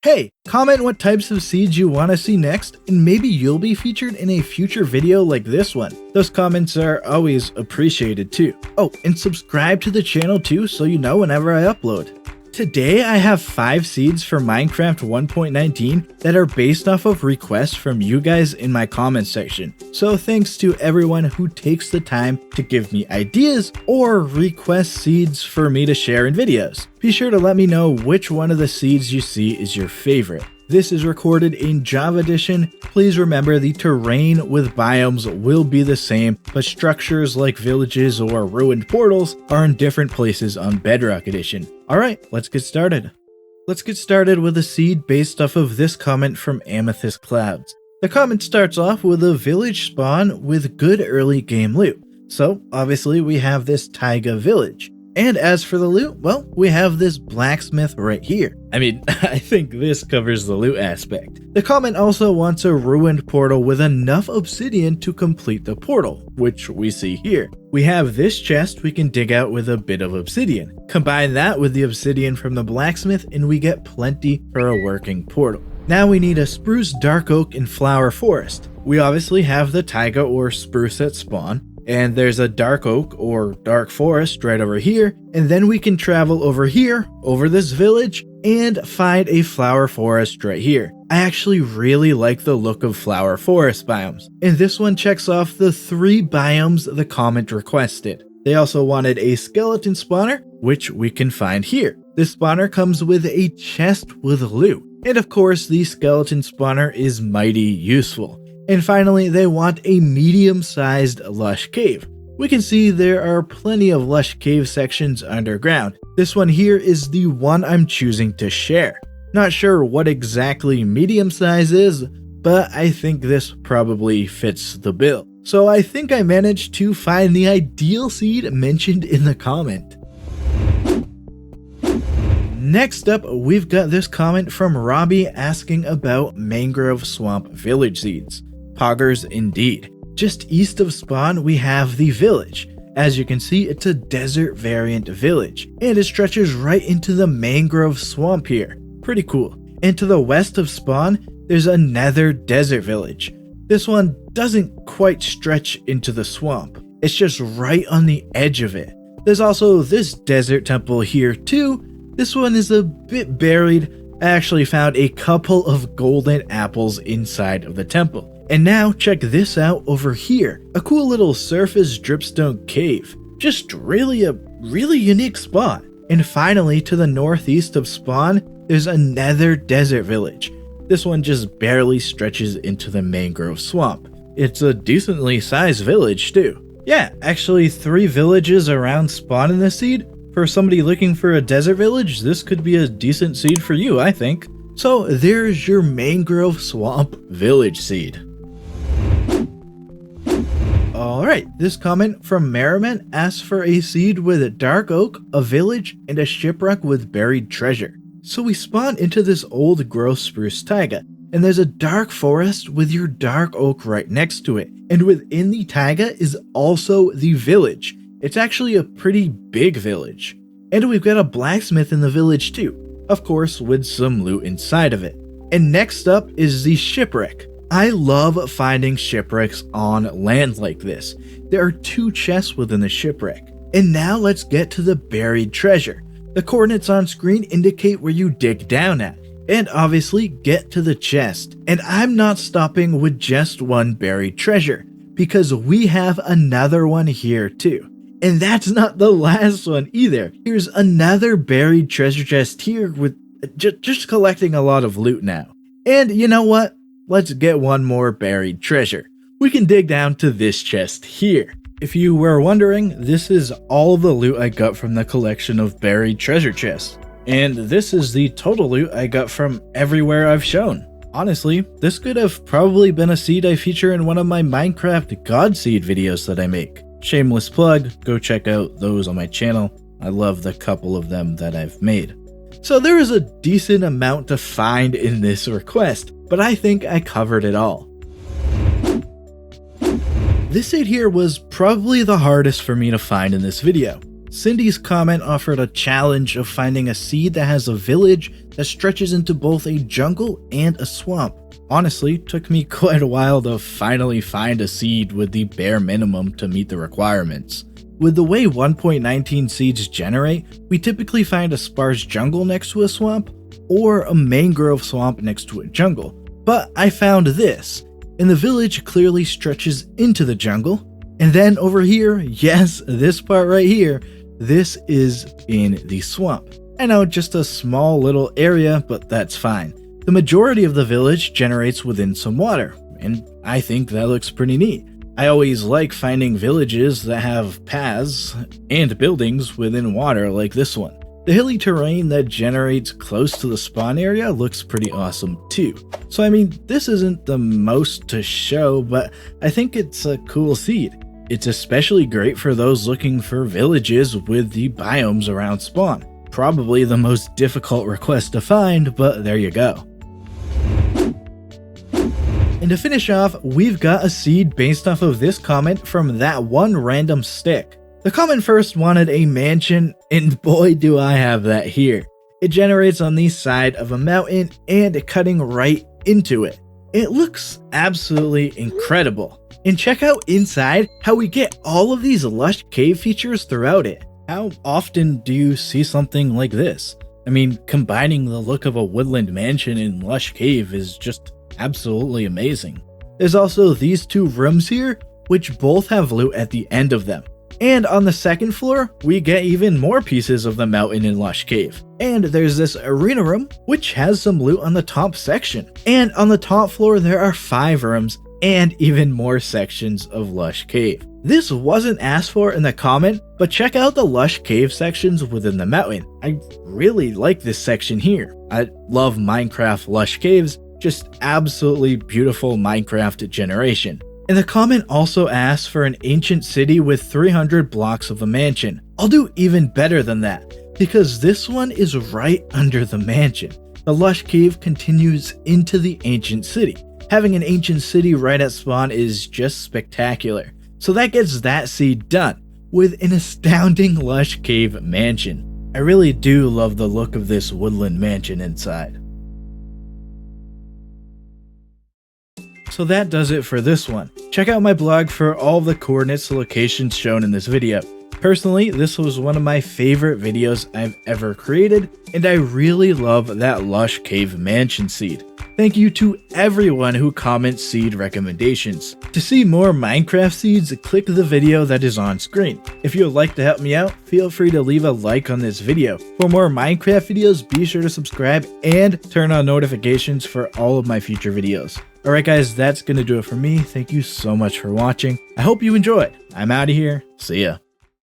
Hey, comment what types of seeds you want to see next, and maybe you'll be featured in a future video like this one. Those comments are always appreciated too. Oh, and subscribe to the channel too so you know whenever I upload. Today I have 5 seeds for Minecraft 1.19 that are based off of requests from you guys in my comment section. So thanks to everyone who takes the time to give me ideas or request seeds for me to share in videos. Be sure to let me know which one of the seeds you see is your favorite. This is recorded in Java Edition. Please remember the terrain with biomes will be the same, but structures like villages or ruined portals are in different places on Bedrock Edition. Alright, let's get started. Let's get started with a seed based off of this comment from Amethyst Clouds. The comment starts off with a village spawn with good early game loot. So obviously we have this taiga village. And as for the loot, well, we have this blacksmith right here. I mean, I think this covers the loot aspect. The comment also wants a ruined portal with enough obsidian to complete the portal, which we see here. We have this chest we can dig out with a bit of obsidian. Combine that with the obsidian from the blacksmith and we get plenty for a working portal. Now we need a spruce, dark oak, and flower forest. We obviously have the taiga or spruce at spawn. And there's a dark oak or dark forest right over here, and then we can travel over here, over this village, and find a flower forest right here. I actually really like the look of flower forest biomes, and this one checks off the 3 biomes the comment requested. They also wanted a skeleton spawner, which we can find here. This spawner comes with a chest with loot, and of course the skeleton spawner is mighty useful. And finally, they want a medium-sized lush cave. We can see there are plenty of lush cave sections underground. This one here is the one I'm choosing to share. Not sure what exactly medium size is, but I think this probably fits the bill. So I think I managed to find the ideal seed mentioned in the comment. Next up, we've got this comment from Robbie asking about Mangrove Swamp village seeds. Poggers indeed. Just east of spawn we have the village. As you can see, it's a desert variant village, and it stretches right into the mangrove swamp here. Pretty cool. And to the west of spawn, there's another desert village. This one doesn't quite stretch into the swamp. It's just right on the edge of it. There's also this desert temple here too. This one is a bit buried. I actually found a couple of golden apples inside of the temple. And now check this out over here, a cool little surface dripstone cave. Just really a unique spot. And finally, to the northeast of spawn, there's another desert village. This one just barely stretches into the mangrove swamp. It's a decently sized village too. Yeah, actually 3 villages around spawn in this seed. For somebody looking for a desert village, this could be a decent seed for you, I think. So there's your mangrove swamp village seed. Alright, this comment from Merriman asks for a seed with a dark oak, a village, and a shipwreck with buried treasure. So we spawn into this old growth spruce taiga, and there's a dark forest with your dark oak right next to it. And within the taiga is also the village. It's actually a pretty big village. And we've got a blacksmith in the village too, of course with some loot inside of it. And next up is the shipwreck. I love finding shipwrecks on land like this. There are 2 chests within the shipwreck. And now let's get to the buried treasure. The coordinates on screen indicate where you dig down at, and obviously get to the chest. And I'm not stopping with just one buried treasure, because we have another one here too. And that's not the last one either. Here's another buried treasure chest here with just collecting a lot of loot now. And you know what? Let's get one more buried treasure. We can dig down to this chest here. If you were wondering, this is all the loot I got from the collection of buried treasure chests. And this is the total loot I got from everywhere I've shown. Honestly, this could have probably been a seed I feature in one of my Minecraft God Seed videos that I make. Shameless plug, go check out those on my channel. I love the couple of them that I've made. So there is a decent amount to find in this request, but I think I covered it all. This seed here was probably the hardest for me to find in this video. Cindy's comment offered a challenge of finding a seed that has a village that stretches into both a jungle and a swamp. Honestly, it took me quite a while to finally find a seed with the bare minimum to meet the requirements. With the way 1.19 seeds generate, we typically find a sparse jungle next to a swamp, or a mangrove swamp next to a jungle. But I found this, and the village clearly stretches into the jungle. And then over here, yes, this part right here, this is in the swamp. I know, just a small little area, but that's fine. The majority of the village generates within some water, and I think that looks pretty neat. I always like finding villages that have paths and buildings within water like this one. The hilly terrain that generates close to the spawn area looks pretty awesome too. So I mean, this isn't the most to show, but I think it's a cool seed. It's especially great for those looking for villages with the biomes around spawn. Probably the most difficult request to find, but there you go. And to finish off, we've got a seed based off of this comment from that one random stick. The comment first wanted a mansion, and boy do I have that here. It generates on the side of a mountain and cutting right into it. It looks absolutely incredible. And check out inside how we get all of these lush cave features throughout it. How often do you see something like this? I mean, combining the look of a woodland mansion and lush cave is just absolutely amazing. There's also these two rooms here, which both have loot at the end of them. And on the second floor, we get even more pieces of the mountain and lush cave. And there's this arena room, which has some loot on the top section. And on the top floor, there are 5 rooms and even more sections of lush cave. This wasn't asked for in the comment, but check out the lush cave sections within the mountain. I really like this section here. I love Minecraft lush caves, just absolutely beautiful Minecraft generation. And the comment also asked for an ancient city with 300 blocks of a mansion. I'll do even better than that, because this one is right under the mansion. The lush cave continues into the ancient city. Having an ancient city right at spawn is just spectacular. So that gets that seed done, with an astounding lush cave mansion. I really do love the look of this woodland mansion inside. So that does it for this one. Check out my blog for all the coordinates to locations shown in this video. Personally, this was one of my favorite videos I've ever created, and I really love that lush cave mansion seed. Thank you to everyone who comments seed recommendations. To see more Minecraft seeds, click the video that is on screen. If you would like to help me out, feel free to leave a like on this video. For more Minecraft videos, be sure to subscribe and turn on notifications for all of my future videos. Alright guys, that's gonna do it for me. Thank you so much for watching. I hope you enjoyed. I'm out of here. See ya.